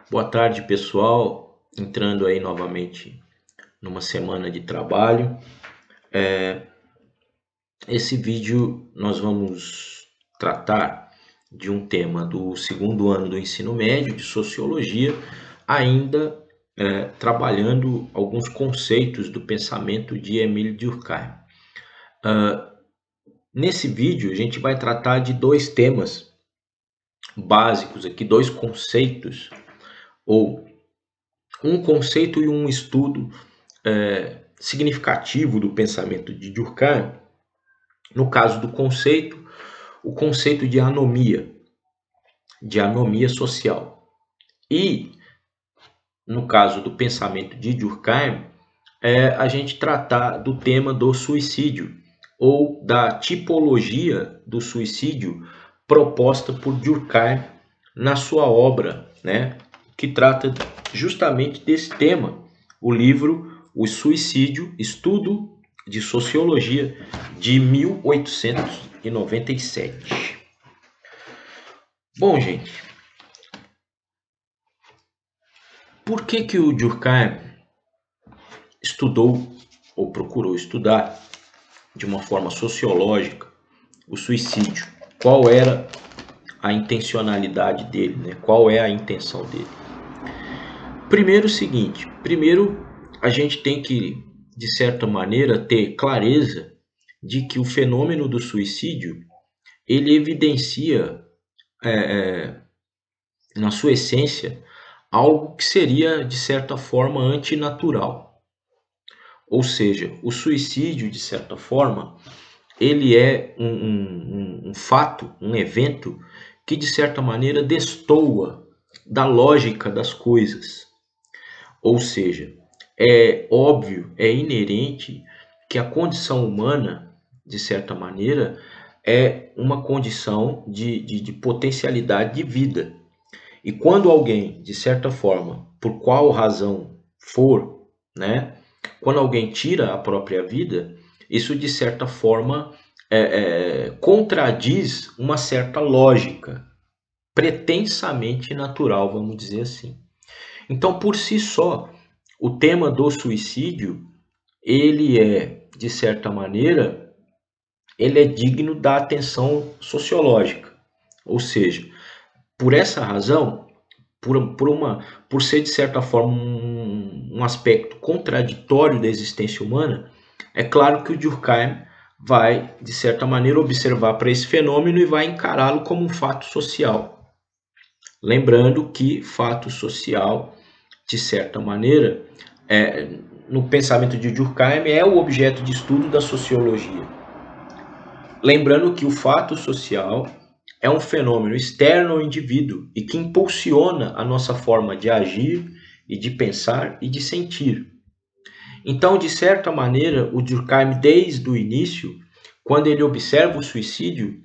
Boa tarde, pessoal. Entrando aí novamente numa semana de trabalho. Esse vídeo nós vamos tratar de um tema do segundo ano do ensino médio de sociologia, ainda trabalhando alguns conceitos do pensamento de Émile Durkheim. Nesse vídeo a gente vai tratar de dois temas básicos aqui, dois conceitos, ou um conceito e um estudo significativo do pensamento de Durkheim. No caso do conceito, o conceito de anomia social. E, no caso do pensamento de Durkheim, a gente tratar do tema do suicídio, ou da tipologia do suicídio proposta por Durkheim na sua obra, que trata justamente desse tema, o livro O Suicídio, Estudo de Sociologia, de 1897. Bom, gente, por que o Durkheim estudou ou procurou estudar de uma forma sociológica o suicídio? Qual era a intencionalidade dele, Qual é a intenção dele? Primeiro, o seguinte, a gente tem que, de certa maneira, ter clareza de que o fenômeno do suicídio, ele evidencia, na sua essência, algo que seria, de certa forma, antinatural. Ou seja, o suicídio, de certa forma, ele é um fato, um evento que, de certa maneira, destoa da lógica das coisas. Ou seja, é óbvio, é inerente que a condição humana, de certa maneira, é uma condição de potencialidade de vida. E quando alguém, de certa forma, por qual razão for, quando alguém tira a própria vida, isso de certa forma contradiz uma certa lógica, pretensamente natural, vamos dizer assim. Então, por si só, o tema do suicídio, ele é, de certa maneira, ele é digno da atenção sociológica. Ou seja, por essa razão, por ser, de certa forma, um aspecto contraditório da existência humana, é claro que o Durkheim vai, de certa maneira, observar para esse fenômeno e vai encará-lo como um fato social. Lembrando que fato social, de certa maneira, no pensamento de Durkheim, é o objeto de estudo da sociologia. Lembrando que o fato social é um fenômeno externo ao indivíduo e que impulsiona a nossa forma de agir e de pensar e de sentir. Então, de certa maneira, o Durkheim, desde o início, quando ele observa o suicídio,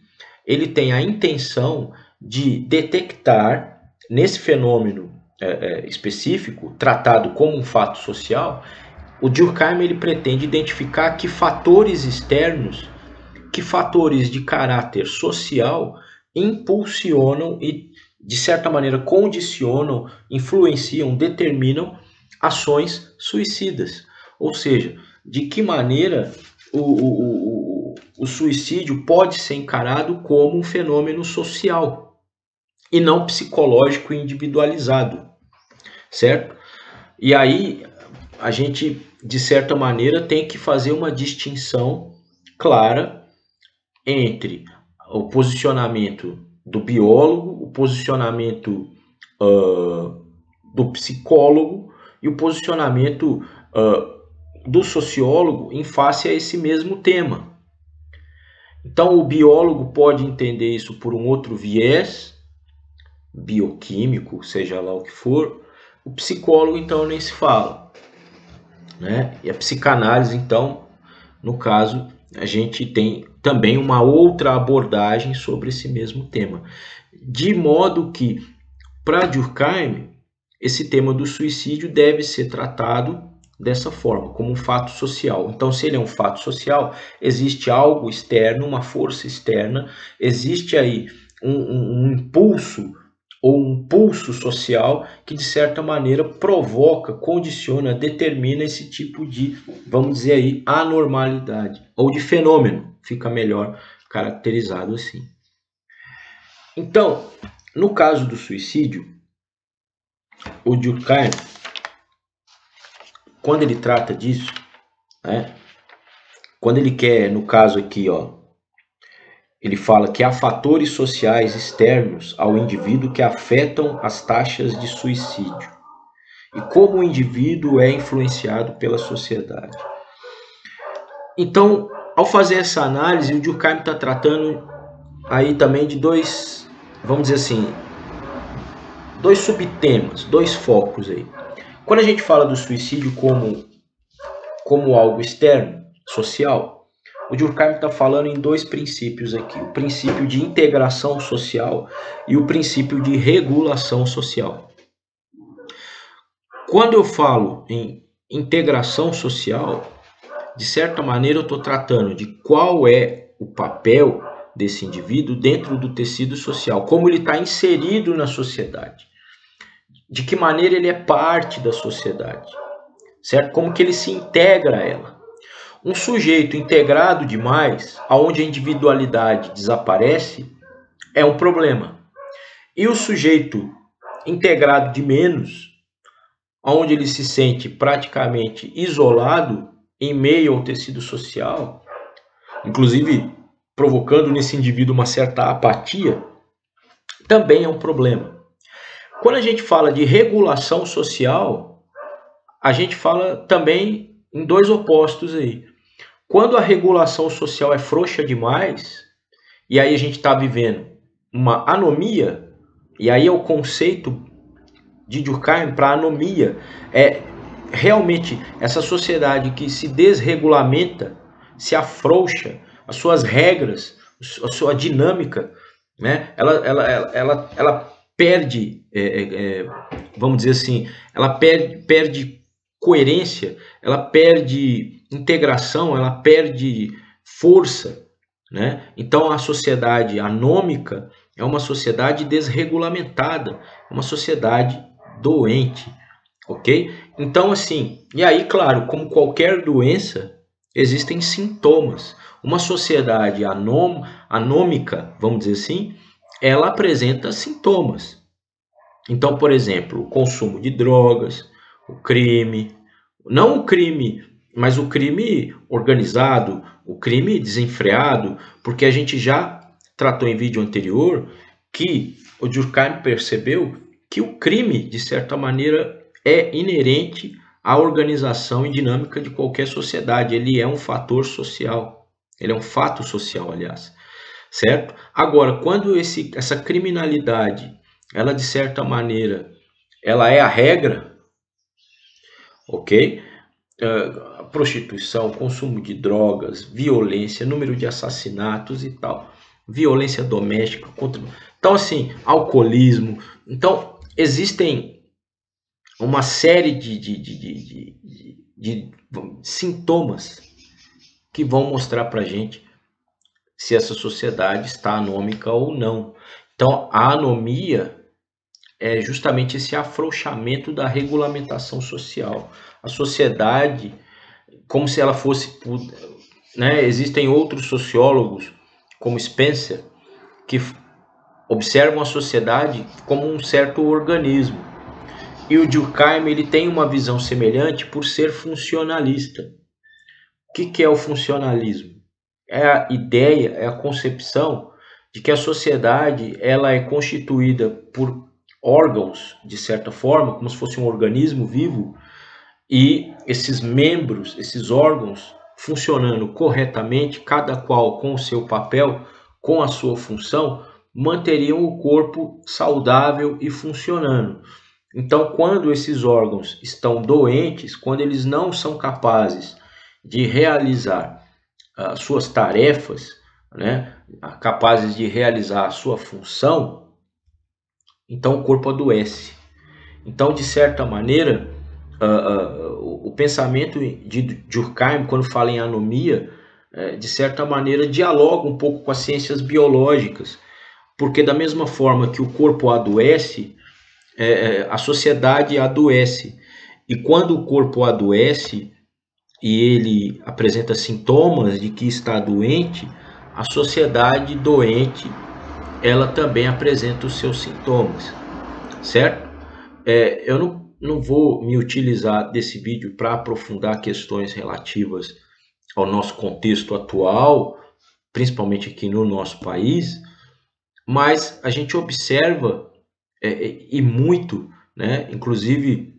ele tem a intenção de detectar nesse fenômeno específico, tratado como um fato social, o Durkheim ele pretende identificar que fatores externos, que fatores de caráter social impulsionam e, de certa maneira, condicionam, influenciam, determinam ações suicidas. Ou seja, de que maneira o suicídio pode ser encarado como um fenômeno social e não psicológico individualizado, certo? E aí a gente, de certa maneira, tem que fazer uma distinção clara entre o posicionamento do biólogo, o posicionamento do psicólogo e o posicionamento do sociólogo em face a esse mesmo tema. Então, o biólogo pode entender isso por um outro viés, bioquímico, seja lá o que for. O psicólogo, então, nem se fala, E a psicanálise, então, no caso, a gente tem também uma outra abordagem sobre esse mesmo tema. De modo que, para Durkheim, esse tema do suicídio deve ser tratado dessa forma, como um fato social. Então, se ele é um fato social, existe algo externo, uma força externa, existe aí um impulso ou um pulso social que, de certa maneira, provoca, condiciona, determina esse tipo de, vamos dizer aí, anormalidade, ou de fenômeno, fica melhor caracterizado assim. Então, no caso do suicídio, o Durkheim, quando ele trata disso, né, quando ele quer, no caso aqui, ele fala que há fatores sociais externos ao indivíduo que afetam as taxas de suicídio e como o indivíduo é influenciado pela sociedade. Então, ao fazer essa análise, o Durkheim está tratando aí também de dois, vamos dizer assim, dois subtemas, dois focos aí. Quando a gente fala do suicídio como algo externo, social, o Durkheim está falando em dois princípios aqui. O princípio de integração social e o princípio de regulação social. Quando eu falo em integração social, de certa maneira eu estou tratando de qual é o papel desse indivíduo dentro do tecido social, como ele está inserido na sociedade, de que maneira ele é parte da sociedade, certo? Como que ele se integra a ela. Um sujeito integrado demais, aonde a individualidade desaparece, é um problema. E o sujeito integrado de menos, onde ele se sente praticamente isolado em meio ao tecido social, inclusive provocando nesse indivíduo uma certa apatia, também é um problema. Quando a gente fala de regulação social, a gente fala também em dois opostos aí. Quando a regulação social é frouxa demais, e aí a gente está vivendo uma anomia, e aí é o conceito de Durkheim para anomia, é realmente essa sociedade que se desregulamenta, se afrouxa, as suas regras, a sua dinâmica, né? Ela perde, vamos dizer assim, ela perde coerência, ela perde integração, ela perde força, né? Então a sociedade anômica é uma sociedade desregulamentada, uma sociedade doente, ok? Então assim, e aí claro, como qualquer doença, existem sintomas. Uma sociedade anômica, vamos dizer assim, ela apresenta sintomas. Então, por exemplo, o consumo de drogas, o crime, não o crime, mas o crime organizado, o crime desenfreado, porque a gente já tratou em vídeo anterior que o Durkheim percebeu que o crime, de certa maneira, é inerente à organização e dinâmica de qualquer sociedade. Ele é um fator social, ele é um fato social, aliás, certo? Agora, quando essa criminalidade, ela de certa maneira, ela é a regra, ok? Prostituição, consumo de drogas, violência, número de assassinatos e tal, violência doméstica, então assim, alcoolismo. Então existem uma série de sintomas que vão mostrar para gente se essa sociedade está anômica ou não. Então a anomia é justamente esse afrouxamento da regulamentação social. A sociedade, como se ela fosse, né? Existem outros sociólogos, como Spencer, que observam a sociedade como um certo organismo. E o Durkheim, ele tem uma visão semelhante por ser funcionalista. O que é o funcionalismo? É a ideia, é a concepção de que a sociedade ela é constituída por órgãos, de certa forma, como se fosse um organismo vivo, e esses membros, esses órgãos, funcionando corretamente, cada qual com o seu papel, com a sua função, manteriam o corpo saudável e funcionando. Então, quando esses órgãos estão doentes, quando eles não são capazes de realizar suas tarefas, né, capazes de realizar a sua função, então o corpo adoece. Então, de certa maneira, o pensamento de Durkheim, quando fala em anomia, de certa maneira dialoga um pouco com as ciências biológicas, porque da mesma forma que o corpo adoece, a sociedade adoece. E quando o corpo adoece e ele apresenta sintomas de que está doente, a sociedade doente, ela também apresenta os seus sintomas, certo? Eu não vou me utilizar desse vídeo para aprofundar questões relativas ao nosso contexto atual, principalmente aqui no nosso país, mas a gente observa e muito, né? Inclusive,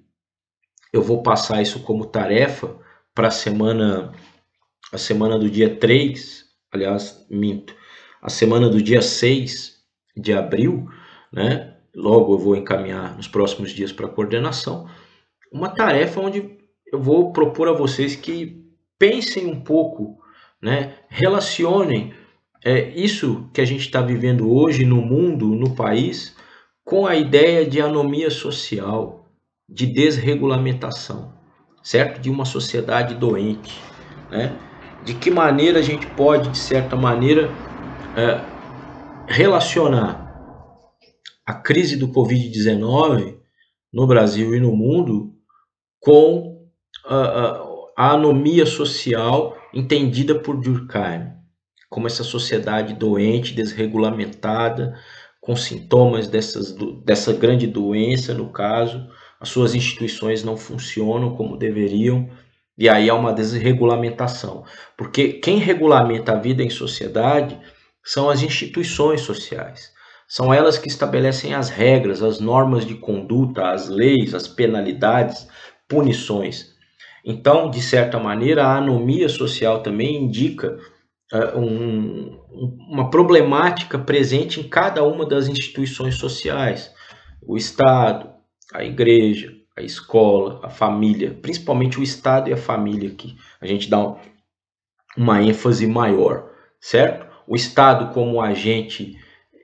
eu vou passar isso como tarefa para a semana do dia 3, aliás, minto, a semana do dia 6 de abril, né? Logo eu vou encaminhar nos próximos dias para a coordenação, uma tarefa onde eu vou propor a vocês que pensem um pouco, né? Relacionem isso que a gente está vivendo hoje no mundo, no país, com a ideia de anomia social, de desregulamentação, certo? De uma sociedade doente, né? De que maneira a gente pode, de certa maneira, relacionar a crise do Covid-19 no Brasil e no mundo com a anomia social entendida por Durkheim, como essa sociedade doente, desregulamentada, com sintomas dessa grande doença, no caso, as suas instituições não funcionam como deveriam, e aí há uma desregulamentação. Porque quem regulamenta a vida em sociedade são as instituições sociais. São elas que estabelecem as regras, as normas de conduta, as leis, as penalidades, punições. Então, de certa maneira, a anomia social também indica uma problemática presente em cada uma das instituições sociais. O Estado, a igreja, a escola, a família, principalmente o Estado e a família, que a gente dá uma ênfase maior, certo? O Estado como agente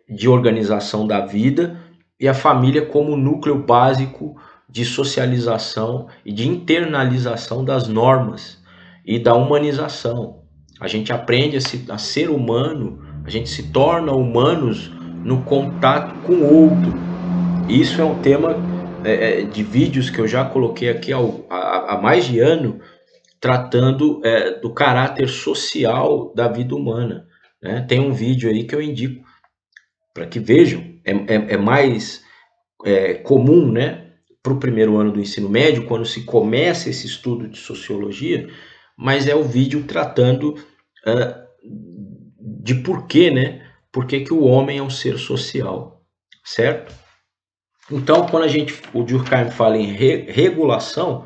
de organização da vida e a família como núcleo básico de socialização e de internalização das normas e da humanização. A gente aprende a ser humano, a gente se torna humanos no contato com o outro. Isso é um tema de vídeos que eu já coloquei aqui há mais de ano, tratando do caráter social da vida humana, né? Tem um vídeo aí que eu indico para que vejam, é mais comum, né, para o primeiro ano do ensino médio, quando se começa esse estudo de sociologia, mas é o vídeo tratando de porquê, né, por que o homem é um ser social, certo? Então, quando o Durkheim fala em regulação,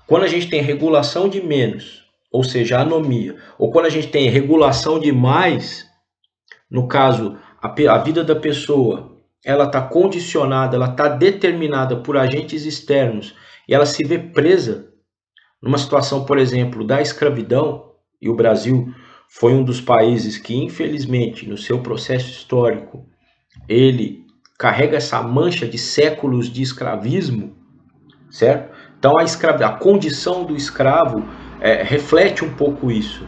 quando a gente tem regulação de menos, ou seja, anomia, ou quando a gente tem regulação de mais, no caso, a vida da pessoa, ela está condicionada, ela está determinada por agentes externos e ela se vê presa numa situação, por exemplo, da escravidão, e o Brasil foi um dos países que, infelizmente, no seu processo histórico, ele carrega essa mancha de séculos de escravismo, certo? Então a condição do escravo reflete um pouco isso,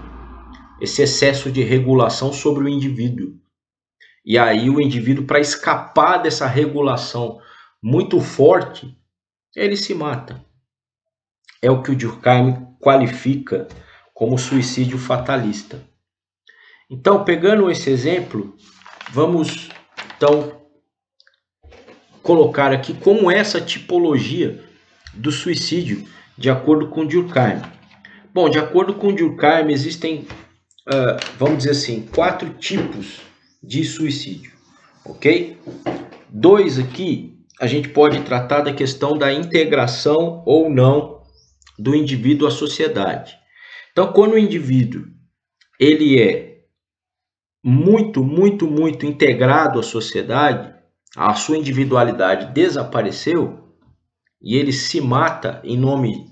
esse excesso de regulação sobre o indivíduo. E aí o indivíduo, para escapar dessa regulação muito forte, ele se mata. É o que o Durkheim qualifica como suicídio fatalista. Então, pegando esse exemplo, vamos então colocar aqui como é essa tipologia do suicídio, de acordo com Durkheim. Bom, de acordo com Durkheim, existem, vamos dizer assim, 4 tipos de suicídio, ok? 2 aqui, a gente pode tratar da questão da integração ou não do indivíduo à sociedade. Então, quando o indivíduo ele é muito integrado à sociedade, a sua individualidade desapareceu e ele se mata em nome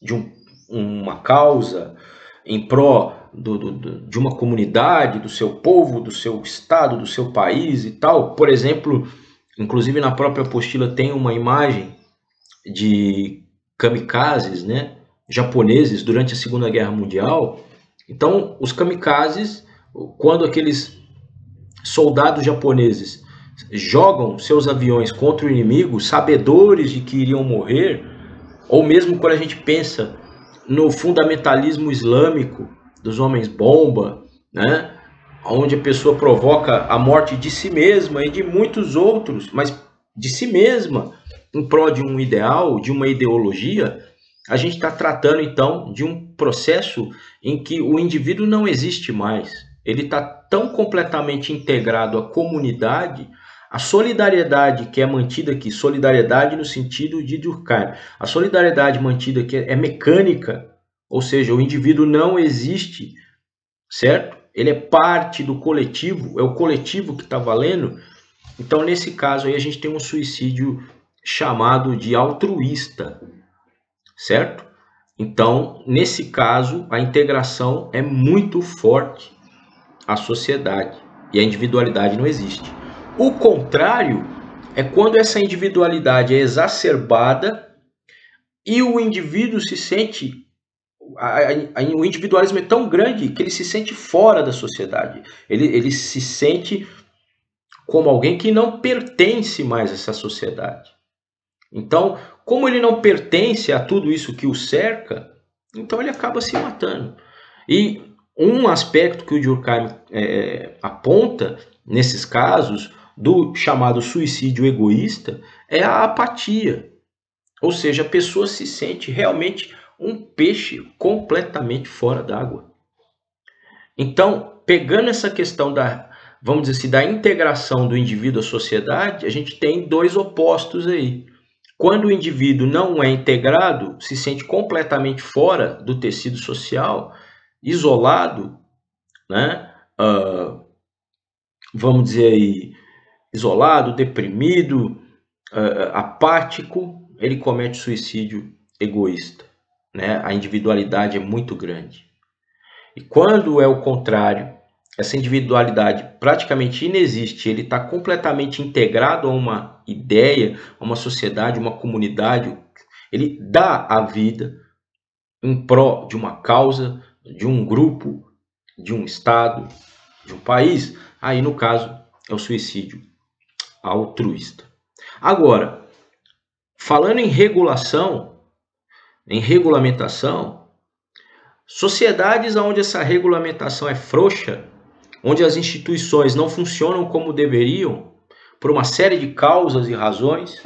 de uma causa, em pró de uma comunidade, do seu povo, do seu estado, do seu país e tal. Por exemplo, inclusive na própria apostila tem uma imagem de kamikazes, né, japoneses durante a Segunda Guerra Mundial. Então, os kamikazes, quando aqueles soldados japoneses jogam seus aviões contra o inimigo, sabedores de que iriam morrer, ou mesmo quando a gente pensa no fundamentalismo islâmico dos homens-bomba, né? Onde a pessoa provoca a morte de si mesma e de muitos outros, mas de si mesma, em prol de um ideal, de uma ideologia. A gente está tratando então de um processo em que o indivíduo não existe mais. Ele está tão completamente integrado à comunidade, a solidariedade que é mantida aqui, solidariedade no sentido de Durkheim, a solidariedade mantida aqui é mecânica, ou seja, o indivíduo não existe, certo? Ele é parte do coletivo, é o coletivo que está valendo. Então, nesse caso aí, a gente tem um suicídio chamado de altruísta, certo? Então, nesse caso, a integração é muito forte à sociedade e a individualidade não existe. O contrário é quando essa individualidade é exacerbada e o indivíduo se sente... O individualismo é tão grande que ele se sente fora da sociedade. Ele se sente como alguém que não pertence mais a essa sociedade. Então, como ele não pertence a tudo isso que o cerca, então ele acaba se matando. E um aspecto que o Durkheim aponta nesses casos do chamado suicídio egoísta é a apatia. Ou seja, a pessoa se sente realmente um peixe completamente fora d'água. Então, pegando essa questão da, vamos dizer assim, da integração do indivíduo à sociedade, a gente tem dois opostos aí. Quando o indivíduo não é integrado, se sente completamente fora do tecido social, isolado, né? Vamos dizer aí, isolado, deprimido, apático, ele comete suicídio egoísta, né? A individualidade é muito grande. E quando é o contrário, essa individualidade praticamente inexiste, ele está completamente integrado a uma ideia, a uma sociedade, uma comunidade, ele dá a vida em prol de uma causa, de um grupo, de um estado, de um país. Aí, no caso, é o suicídio altruísta. Agora, falando em regulação, em regulamentação, sociedades onde essa regulamentação é frouxa, onde as instituições não funcionam como deveriam, por uma série de causas e razões,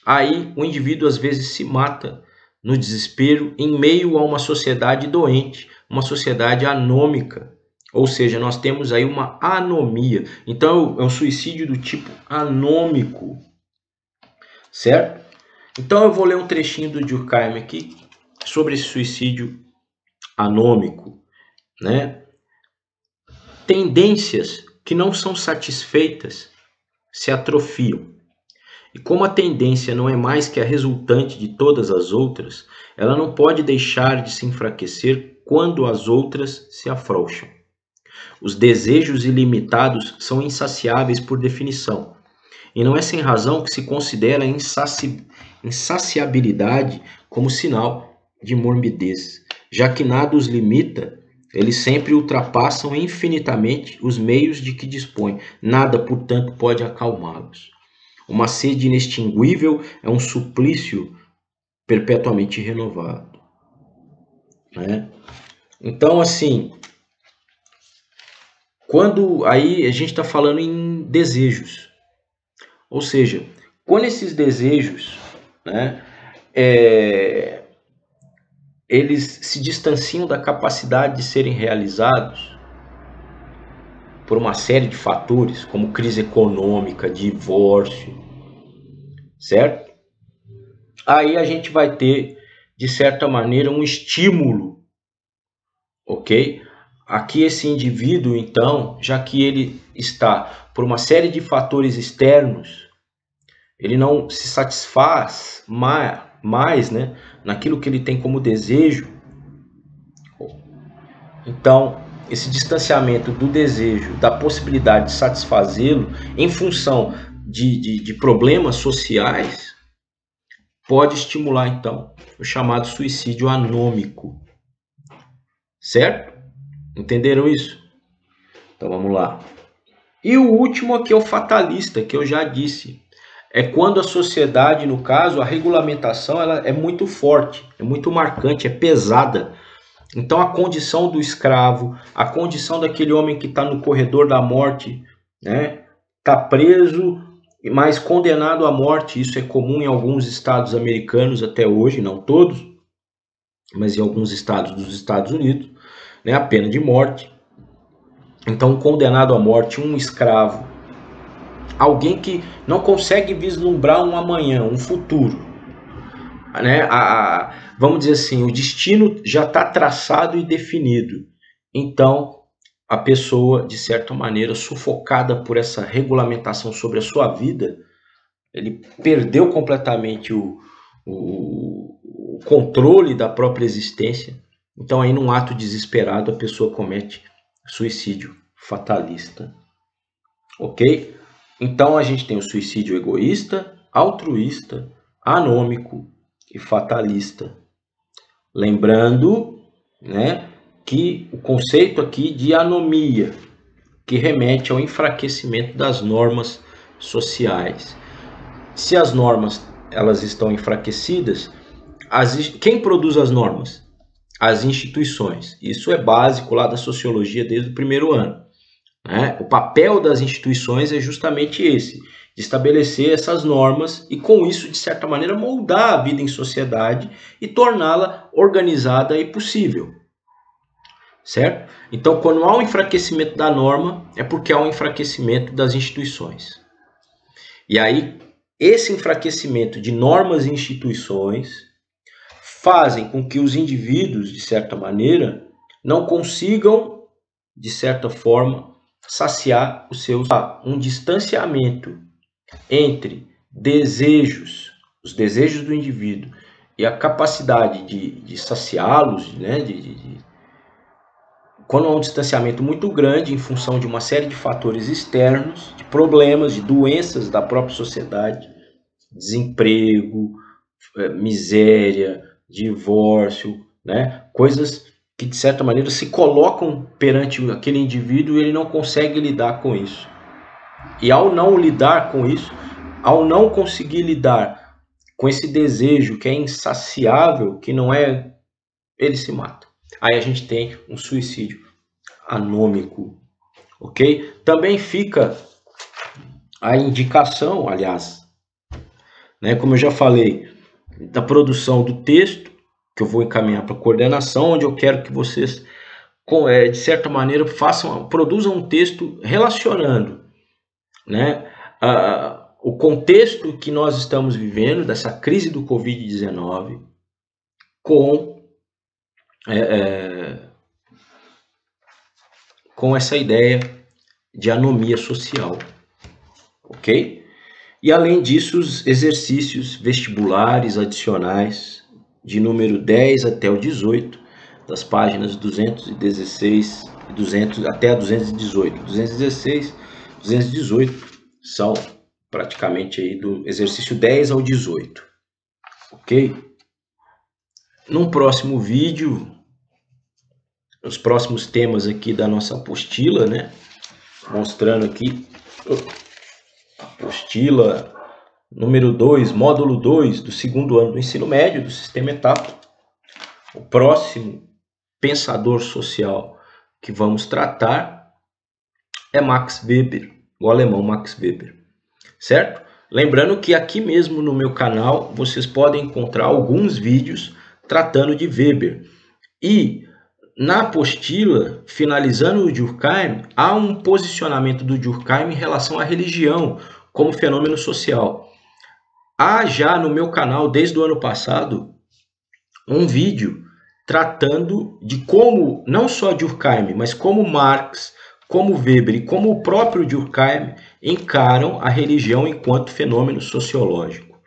aí o indivíduo às vezes se mata no desespero em meio a uma sociedade doente, uma sociedade anômica. Ou seja, nós temos aí uma anomia. Então é um suicídio do tipo anômico, certo? Então eu vou ler um trechinho do Durkheim aqui sobre esse suicídio anômico, né? Tendências que não são satisfeitas se atrofiam. E como a tendência não é mais que a resultante de todas as outras, ela não pode deixar de se enfraquecer quando as outras se afrouxam. Os desejos ilimitados são insaciáveis por definição, e não é sem razão que se considera a insaciabilidade como sinal de morbidez, já que nada os limita. Eles sempre ultrapassam infinitamente os meios de que dispõem. Nada, portanto, pode acalmá-los. Uma sede inextinguível é um suplício perpetuamente renovado, né? Então, assim, quando aí a gente está falando em desejos, ou seja, quando esses desejos, né, eles se distanciam da capacidade de serem realizados por uma série de fatores, como crise econômica, divórcio, certo? Aí a gente vai ter, de certa maneira, um estímulo, ok? Aqui esse indivíduo, então, já que ele está por uma série de fatores externos, ele não se satisfaz mais, né, naquilo que ele tem como desejo. Então, esse distanciamento do desejo, da possibilidade de satisfazê-lo em função de problemas sociais, pode estimular, então, o chamado suicídio anômico. Certo? Entenderam isso? Então, vamos lá. E o último aqui é o fatalista, que eu já disse. É quando a sociedade, no caso, a regulamentação, ela é muito forte, é muito marcante, é pesada. Então a condição do escravo, a condição daquele homem que está no corredor da morte, né? Está preso, mas condenado à morte. Isso é comum em alguns estados americanos até hoje, não todos, mas em alguns estados dos Estados Unidos, né? A pena de morte. Então, condenado à morte, um escravo, alguém que não consegue vislumbrar um amanhã, um futuro, né? Vamos dizer assim, o destino já está traçado e definido. Então, a pessoa, de certa maneira, sufocada por essa regulamentação sobre a sua vida, ele perdeu completamente o controle da própria existência. Então, aí, num ato desesperado, a pessoa comete suicídio fatalista. Ok? Então, a gente tem o suicídio egoísta, altruísta, anômico e fatalista. Lembrando, né, que o conceito aqui de anomia, que remete ao enfraquecimento das normas sociais. Se as normas elas estão enfraquecidas, quem produz as normas? As instituições. Isso é básico lá da sociologia desde o primeiro ano, né? O papel das instituições é justamente esse, de estabelecer essas normas e com isso, de certa maneira, moldar a vida em sociedade e torná-la organizada e possível. Certo? Então, quando há um enfraquecimento da norma, é porque há um enfraquecimento das instituições. E aí, esse enfraquecimento de normas e instituições fazem com que os indivíduos, de certa maneira, não consigam, de certa forma, saciar os seus... Um distanciamento entre desejos, os desejos do indivíduo e a capacidade de saciá-los, né, quando há um distanciamento muito grande em função de uma série de fatores externos, de problemas, de doenças da própria sociedade, desemprego, miséria, divórcio, né? Coisas que de certa maneira se colocam perante aquele indivíduo e ele não consegue lidar com isso. E ao não lidar com isso, ao não conseguir lidar com esse desejo que é insaciável, que não é, ele se mata. Aí a gente tem um suicídio anômico, ok? Também fica a indicação, aliás, né, como eu já falei, da produção do texto, que eu vou encaminhar para coordenação, onde eu quero que vocês, de certa maneira, produzam um texto relacionando, né, o contexto que nós estamos vivendo, dessa crise do Covid-19, com essa ideia de anomia social, ok? E além disso, os exercícios vestibulares adicionais de número 10 até o 18, das páginas 216 e 200 até a 218. 216, 218 são praticamente aí do exercício 10 ao 18, ok? Num próximo vídeo, os próximos temas aqui da nossa apostila, né? Mostrando aqui apostila número 2, módulo 2 do segundo ano do ensino médio, do sistema etapa. O próximo pensador social que vamos tratar é Max Weber, o alemão Max Weber, certo? Lembrando que aqui mesmo no meu canal vocês podem encontrar alguns vídeos tratando de Weber. E na apostila, finalizando o Durkheim, há um posicionamento do Durkheim em relação à religião como fenômeno social. Há já no meu canal, desde o ano passado, um vídeo tratando de como, não só Durkheim, mas como Marx, como Weber e como o próprio Durkheim encaram a religião enquanto fenômeno sociológico.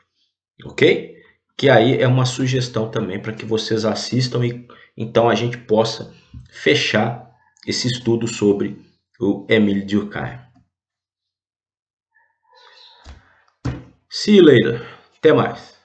Ok? Que aí é uma sugestão também para que vocês assistam e então a gente possa fechar esse estudo sobre o Émile Durkheim. See you later. Até mais.